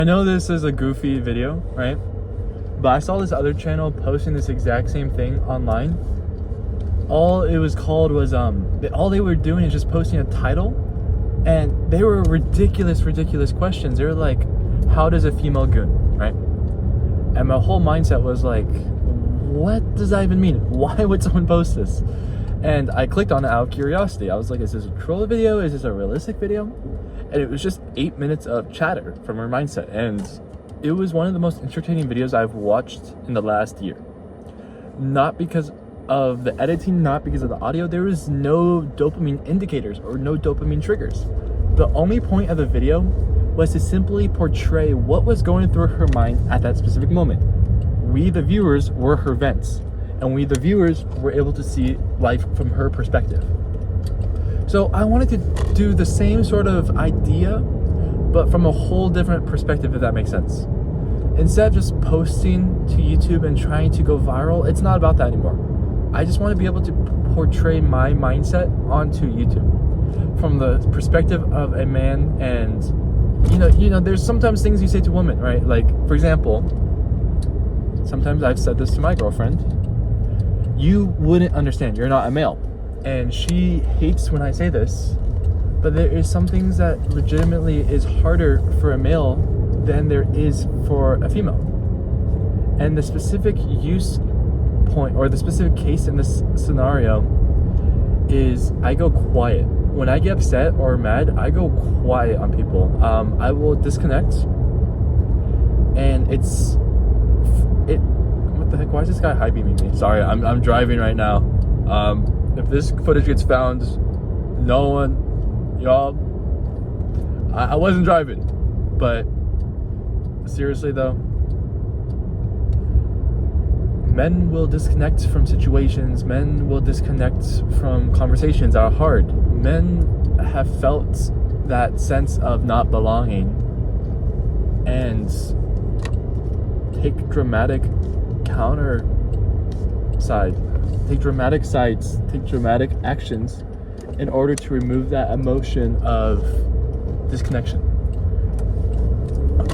I know this is a goofy video, right? But I saw this other channel posting this exact same thing online. All it was called was all they were doing is just posting a title, and they were ridiculous questions. They were like, how does a female goon, right? And my whole mindset was like, what does that even mean? Why would someone post this? And I clicked on it out of curiosity. I was like, is this a troll video? Is this a realistic video? And it was just 8 minutes of chatter from her mindset. And it was one of the most entertaining videos I've watched in the last year. Not because of the editing, not because of the audio. There was no dopamine indicators or no dopamine triggers. The only point of the video was to simply portray what was going through her mind at that specific moment. We, the viewers, were her vents. And we, the viewers, were able to see life from her perspective. So I wanted to do the same sort of idea, but from a whole different perspective, if that makes sense. Instead of just posting to YouTube and trying to go viral, it's not about that anymore. I just want to be able to portray my mindset onto YouTube from the perspective of a man. And you know, there's sometimes things you say to women, right? Like, for example, sometimes I've said this to my girlfriend. You wouldn't understand. You're not a male. And she hates when I say this, but there is some things that legitimately is harder for a male than there is for a female. And the specific use point, or the specific case in this scenario, is I go quiet. When I get upset or mad, I go quiet on people. I will disconnect. And what the heck? Why is this guy high beaming me? Sorry, I'm driving right now. If this footage gets found, no one, y'all, I wasn't driving. But seriously though, men will disconnect from situations. Men will disconnect from conversations that are hard. Men have felt that sense of not belonging and take dramatic take dramatic actions in order to remove that emotion of disconnection.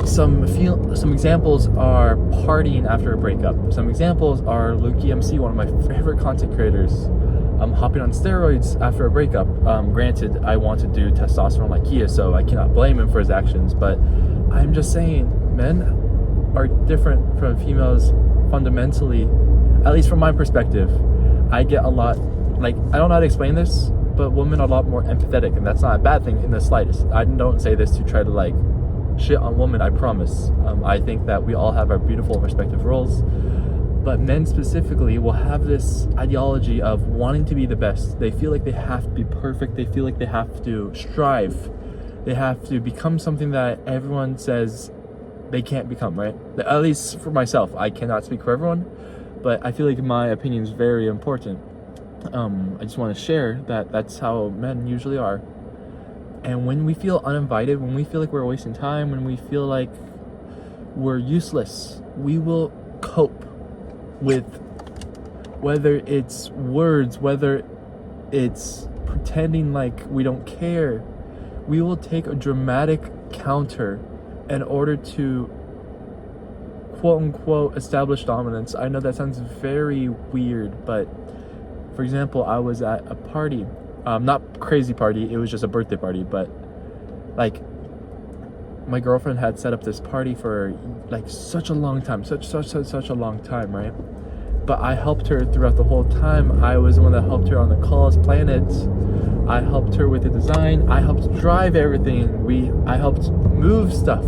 Some examples are partying after a breakup. Some examples are Luki MC, one of my favorite content creators, hopping on steroids after a breakup. Granted, I want to do testosterone like he is, so I cannot blame him for his actions, but I'm just saying, men are different from females fundamentally, at least from my perspective. I get a lot, like, I don't know how to explain this, but women are a lot more empathetic, and that's not a bad thing in the slightest. I don't say this to try to like shit on women, I promise. I think that we all have our beautiful respective roles, but men specifically will have this ideology of wanting to be the best. They feel like they have to be perfect. They feel like they have to strive. They have to become something that everyone says they can't become, right? At least for myself. I cannot speak for everyone, but I feel like my opinion is very important. I just want to share that that's how men usually are. And when we feel uninvited, when we feel like we're wasting time, when we feel like we're useless, we will cope with, whether it's words, whether it's pretending like we don't care. We will take a dramatic counter in order to quote unquote establish dominance. I know that sounds very weird, but for example, I was at a party, not crazy party, it was just a birthday party, but like my girlfriend had set up this party for like such a long time, such a long time, right? But I helped her throughout the whole time. I was the one that helped her on the calls, plan it. I helped her with the design. I helped drive everything. I helped move stuff.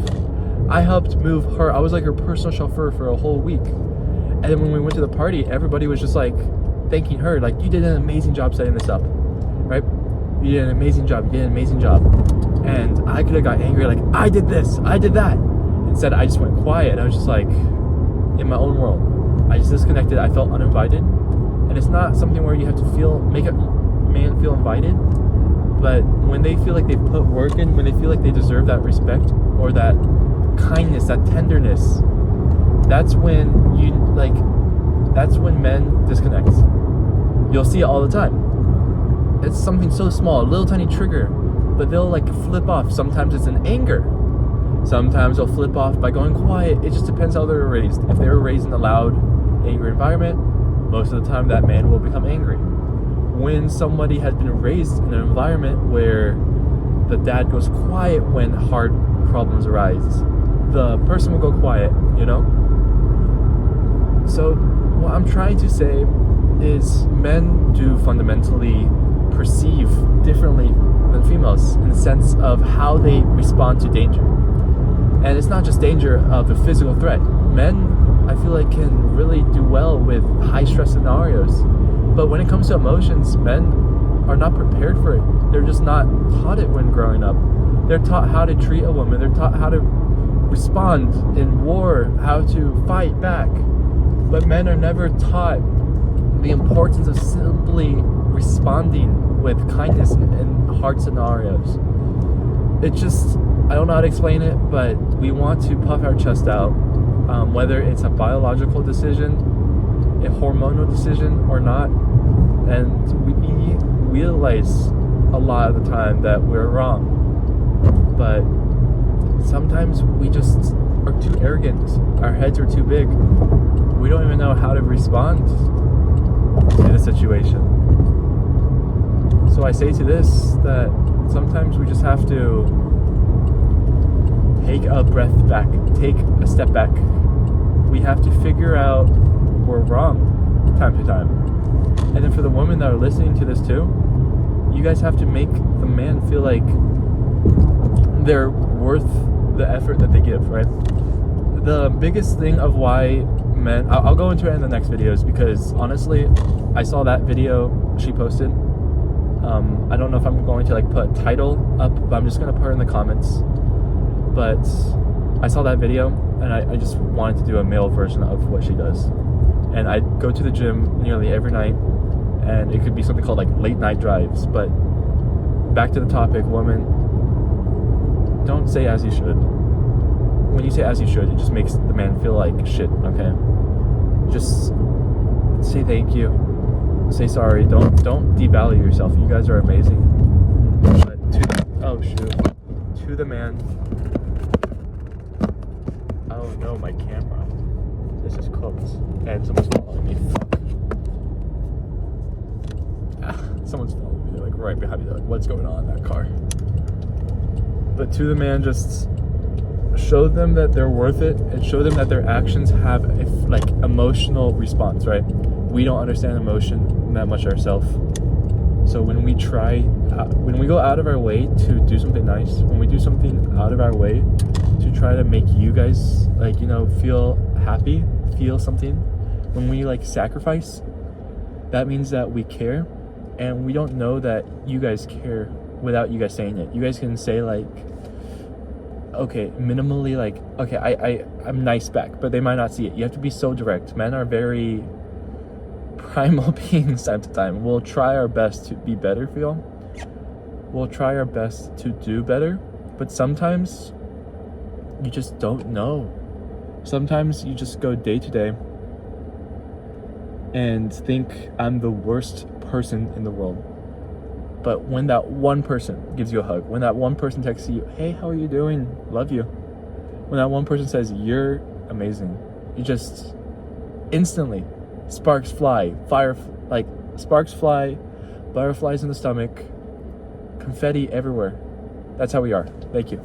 I helped move her. I was like her personal chauffeur for a whole week. And then when we went to the party, everybody was just like thanking her, like, you did an amazing job setting this up, right? You did an amazing job. You did an amazing job. And I could have got angry, like, I did this, I did that. Instead, I just went quiet. I was just like in my own world. I just disconnected. I felt uninvited. And it's not something where you have to make a man feel invited. But when they feel like they put work in, when they feel like they deserve that respect or that kindness, that tenderness, that's when men disconnect. You'll see it all the time. It's something so small, a little tiny trigger, but they'll like flip off. Sometimes it's an anger. Sometimes they'll flip off by going quiet. It just depends how they were raised. If they were raised in a loud, angry environment, most of the time that man will become angry. When somebody has been raised in an environment where the dad goes quiet when hard problems arise, the person will go quiet, you know? So what I'm trying to say is men do fundamentally perceive differently than females in the sense of how they respond to danger. And it's not just danger of the physical threat. Men, I feel like, can really do well with high stress scenarios. But when it comes to emotions, men are not prepared for it. They're just not taught it when growing up. They're taught how to treat a woman. They're taught how to respond in war, how to fight back. But men are never taught the importance of simply responding with kindness in hard scenarios. It just, I don't know how to explain it, but we want to puff our chest out, whether it's a biological decision, a hormonal decision or not. And we realize a lot of the time that we're wrong. But sometimes we just are too arrogant. Our heads are too big. We don't even know how to respond to the situation. So I say to this that sometimes we just have to take a breath back, take a step back. We have to figure out we're wrong time to time. And then for the women that are listening to this too, you guys have to make the man feel like they're worth the effort that they give, right? The biggest thing of why men, I'll go into it in the next videos, because honestly, I saw that video she posted. I don't know if I'm going to like put a title up, but I'm just going to put her in the comments. But I saw that video and I just wanted to do a male version of what she does. And I go to the gym nearly every night, and it could be something called like late night drives. But back to the topic, woman, don't say as you should. When you say as you should, it just makes the man feel like shit, okay? Just say thank you. Say sorry. Don't devalue yourself. You guys are amazing. But to the man. Oh no, my camera. This is cooked. And someone's following me. Fuck. Someone's following me. They're like right behind me. They're like, what's going on in that car? But to the man, just show them that they're worth it, and show them that their actions have a like emotional response, right? We don't understand emotion that much ourselves. So when we go out of our way to do something nice, when we do something out of our way to try to make you guys like, you know, feel happy, feel something, when we like sacrifice, that means that we care, and we don't know that you guys care without you guys saying it. You guys can say like, okay, minimally like, okay, I'm nice back, but they might not see it. You have to be so direct. Men are very primal beings time to time. We'll try our best to be better for y'all. We'll try our best to do better, but sometimes you just don't know. Sometimes you just go day to day and think I'm the worst person in the world. But when that one person gives you a hug, when that one person texts you, hey, how are you doing? Love you. When that one person says, you're amazing, you just instantly, sparks fly, sparks fly, butterflies in the stomach, confetti everywhere. That's how we are. Thank you.